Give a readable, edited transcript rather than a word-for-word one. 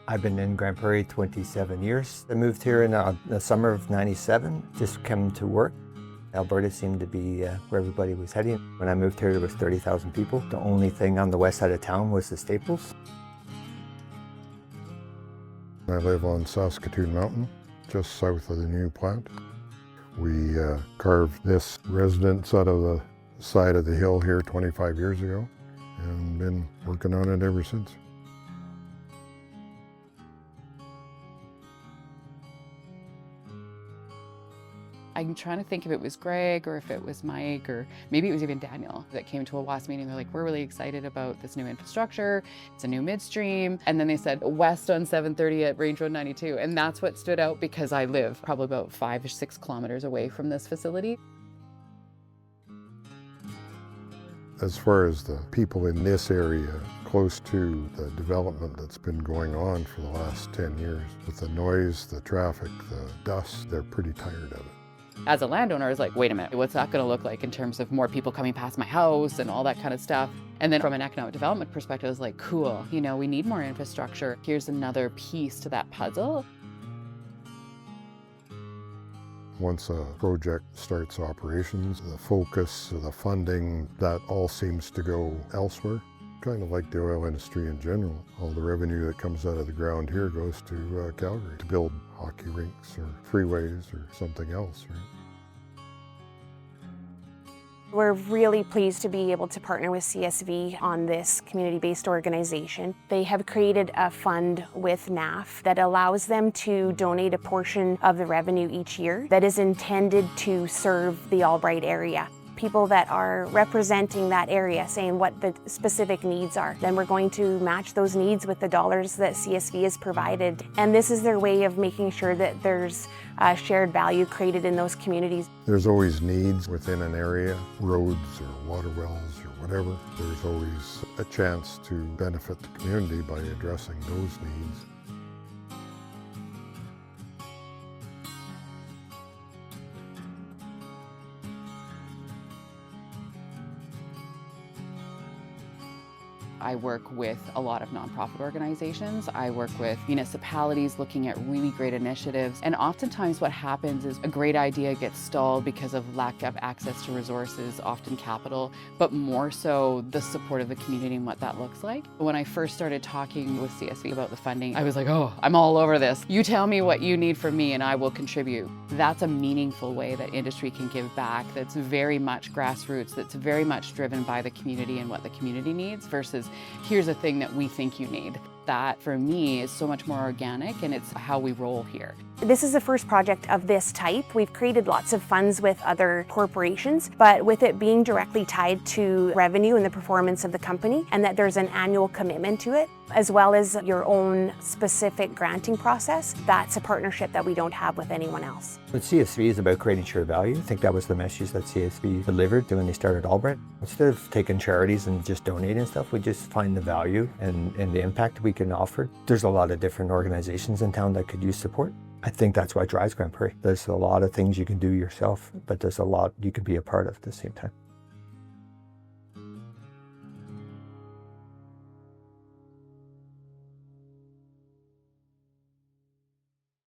I've been in Grand Prairie 27 years. I moved here in the summer of '97, just came to work. Alberta seemed to be where everybody was heading. When I moved here, there was 30,000 people. The only thing on the west side of town was the Staples. I live on Saskatoon Mountain, just south of the new plant. We carved this residence out of the side of the hill here 25 years ago and been working on it ever since. I'm trying to think if it was Greg or if it was Mike or maybe it was even Daniel that came to a WAS meeting. They're like, we're really excited about this new infrastructure. It's a new midstream. And then they said west on 730 at Range Road 92. And that's what stood out because I live probably about 5 or 6 kilometers away from this facility. As far as the people in this area, close to the development that's been going on for the last 10 years, with the noise, the traffic, the dust, they're pretty tired of it. As a landowner, I was like, wait a minute, what's that going to look like in terms of more people coming past my house and all that kind of stuff? And then from an economic development perspective, I was like, cool, you know, we need more infrastructure. Here's another piece to that puzzle. Once a project starts operations, the focus, the funding, that all seems to go elsewhere. Kind of like the oil industry in general. All the revenue that comes out of the ground here goes to Calgary to build hockey rinks or freeways or something else, right? We're really pleased to be able to partner with CSV on this community-based organization. They have created a fund with NAF that allows them to donate a portion of the revenue each year that is intended to serve the Albright area. People that are representing that area, saying what the specific needs are. Then we're going to match those needs with the dollars that CSV has provided. And this is their way of making sure that there's shared value created in those communities. There's always needs within an area, roads or water wells or whatever. There's always a chance to benefit the community by addressing those needs. I work with a lot of nonprofit organizations. I work with municipalities looking at really great initiatives. And oftentimes what happens is a great idea gets stalled because of lack of access to resources, often capital, but more so the support of the community and what that looks like. When I first started talking with CSV about the funding, I was like, oh, I'm all over this. You tell me what you need from me and I will contribute. That's a meaningful way that industry can give back. That's very much grassroots, that's very much driven by the community and what the community needs versus here's a thing that we think you need. That, for me, is so much more organic, and it's how we roll here. This is the first project of this type. We've created lots of funds with other corporations, but with it being directly tied to revenue and the performance of the company, and that there's an annual commitment to it, as well as your own specific granting process, that's a partnership that we don't have with anyone else. But CSV is about creating shared value. I think that was the message that CSV delivered when they started Albright. Instead of taking charities and just donating stuff, we just find the value and the impact we can offer. There's a lot of different organizations in town that could use support. I think that's what drives Grand Prairie. There's a lot of things you can do yourself, but there's a lot you can be a part of at the same time.